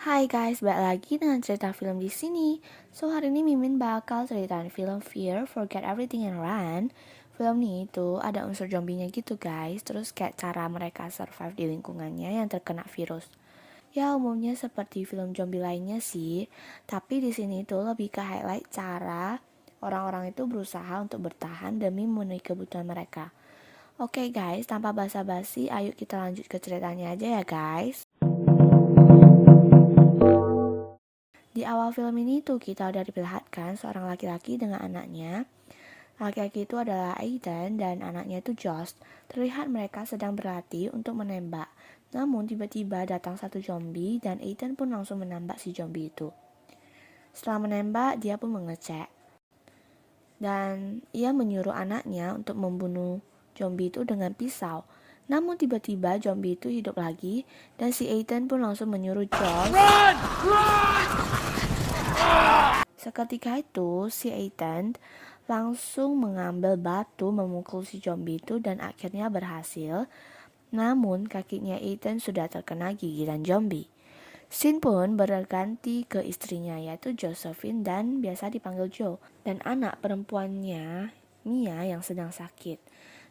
Hai guys, balik lagi dengan cerita film di sini. So hari ini Mimin bakal ceritain film Fear, Forget Everything and Run. Film ini itu ada unsur zombinya gitu guys, terus kayak cara mereka survive di lingkungannya yang terkena virus. Ya umumnya seperti film zombie lainnya sih, tapi di sini itu lebih ke highlight cara orang-orang itu berusaha untuk bertahan demi memenuhi kebutuhan mereka. Oke guys, tanpa basa-basi, ayo kita lanjut ke ceritanya aja ya guys. Di awal film ini tuh kita udah diperlihatkan seorang laki-laki dengan anaknya. Laki-laki itu adalah Aiden dan anaknya itu Josh. Terlihat mereka sedang berlatih untuk menembak. Namun tiba-tiba datang satu zombie dan Aiden pun langsung menembak si zombie itu. Setelah menembak, dia pun mengecek. Dan ia menyuruh anaknya untuk membunuh zombie itu dengan pisau. Namun tiba-tiba zombie itu hidup lagi dan si Aiden pun langsung menyuruh Josh. Seketika itu, si Ethan langsung mengambil batu memukul si zombie itu dan akhirnya berhasil. Namun, kakinya Ethan sudah terkena gigitan zombie. Scene pun berganti ke istrinya yaitu Josephine dan biasa dipanggil Joe dan anak perempuannya Mia yang sedang sakit.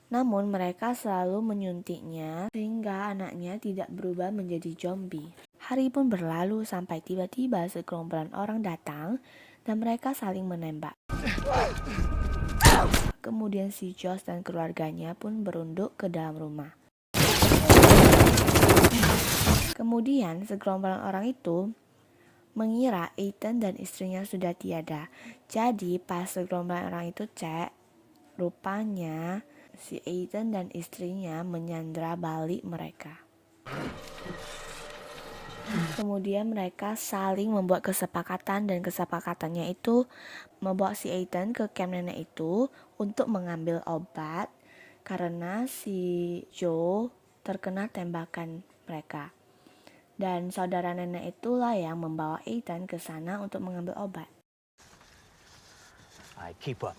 Namun mereka selalu menyuntiknya sehingga anaknya tidak berubah menjadi zombie. Hari pun berlalu sampai tiba-tiba segerombolan orang datang dan mereka saling menembak. Kemudian si Josh dan keluarganya pun berunduk ke dalam rumah. Kemudian segerombolan orang itu mengira Ethan dan istrinya sudah tiada. Jadi pas segerombolan orang itu cek, rupanya si Ethan dan istrinya menyandra balik mereka. Kemudian mereka saling membuat kesepakatan dan kesepakatannya itu membawa si Ethan ke camp nenek itu untuk mengambil obat karena si Joe terkena tembakan mereka. Dan saudara nenek itulah yang membawa Ethan ke sana untuk mengambil obat. I keep up.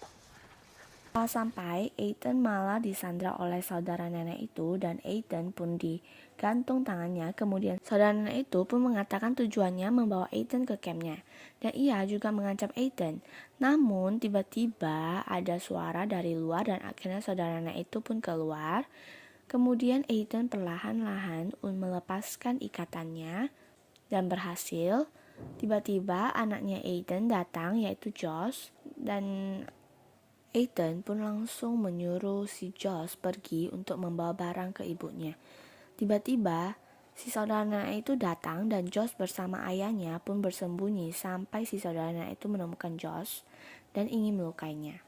Sampai Ethan malah disandra oleh saudara nenek itu dan Ethan pun digantung tangannya. Kemudian saudara nenek itu pun mengatakan tujuannya membawa Ethan ke campnya dan ia juga mengancam Ethan. Namun tiba-tiba ada suara dari luar dan akhirnya saudara nenek itu pun keluar. Kemudian Ethan perlahan-lahan melepaskan ikatannya dan berhasil. Tiba-tiba anaknya Ethan datang yaitu Josh dan Ethan pun langsung menyuruh si Josh pergi untuk membawa barang ke ibunya. Tiba-tiba, si saudara itu datang dan Josh bersama ayahnya pun bersembunyi sampai si saudara itu menemukan Josh dan ingin melukainya.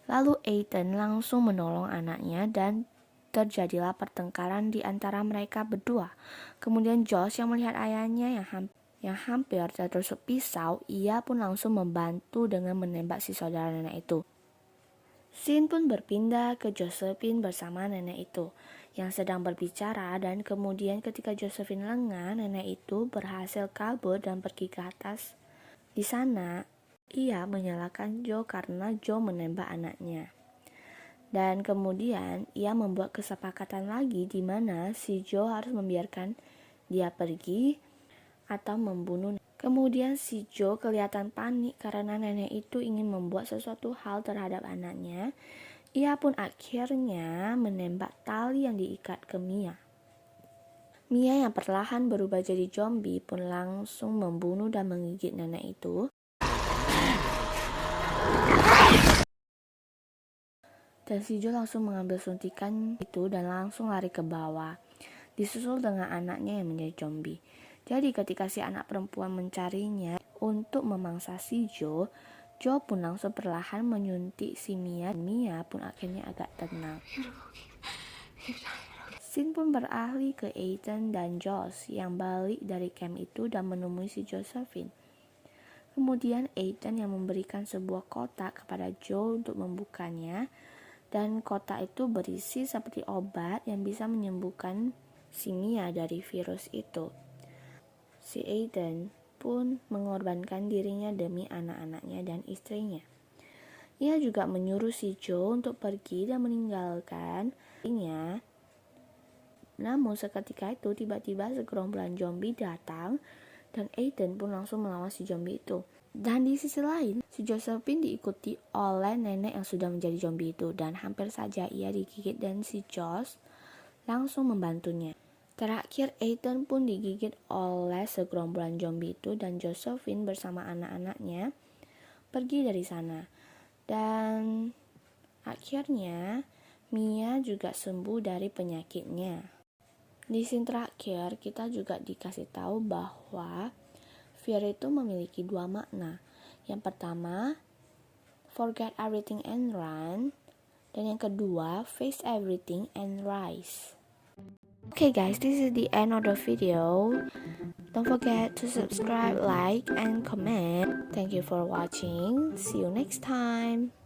Lalu Ethan langsung menolong anaknya dan terjadilah pertengkaran di antara mereka berdua. Kemudian Josh yang melihat ayahnya yang hampir tertusuk pisau, ia pun langsung membantu dengan menembak si saudara nenek itu. Scene pun berpindah ke Josephine bersama nenek itu yang sedang berbicara dan kemudian ketika Josephine lengah, nenek itu berhasil kabur dan pergi ke atas. Di sana, ia menyalahkan Joe karena Joe menembak anaknya. Dan kemudian ia membuat kesepakatan lagi di mana si Joe harus membiarkan dia pergi atau membunuh. Kemudian si Joe kelihatan panik karena nenek itu ingin membuat sesuatu hal terhadap anaknya. Ia pun akhirnya menembak tali yang diikat ke Mia. Mia yang perlahan berubah jadi zombie pun langsung membunuh dan menggigit nenek itu. Dan si Joe langsung mengambil suntikan itu dan langsung lari ke bawah. Disusul dengan anaknya yang menjadi zombie. Jadi ketika si anak perempuan mencarinya untuk memangsa si Joe, Joe pun langsung perlahan menyuntik si Mia. Mia pun akhirnya agak tenang. Scene pun beralih ke Ethan dan Josh yang balik dari camp itu dan menemui si Josephine. Kemudian Ethan yang memberikan sebuah kotak kepada Joe untuk membukanya. Dan kotak itu berisi seperti obat yang bisa menyembuhkan si Mia dari virus itu. Si Aiden pun mengorbankan dirinya demi anak-anaknya dan istrinya. Ia juga menyuruh si Joe untuk pergi dan meninggalkan istrinya Namun seketika itu tiba-tiba segerombolan zombie datang dan Ethan pun langsung melawan si zombie itu. Dan di sisi lain, si Josephine diikuti oleh nenek yang sudah menjadi zombie itu dan hampir saja ia digigit dan si Josh langsung membantunya. Terakhir, Ethan pun digigit oleh segerombolan zombie itu dan Josephine bersama anak-anaknya pergi dari sana. Dan akhirnya Mia juga sembuh dari penyakitnya. Di scene terakhir, kita juga dikasih tahu bahwa fear itu memiliki dua makna. Yang pertama, forget everything and run. Dan yang kedua, face everything and rise. Okay guys, this is the end of the video. Don't forget to subscribe, like, and comment. Thank you for watching. See you next time.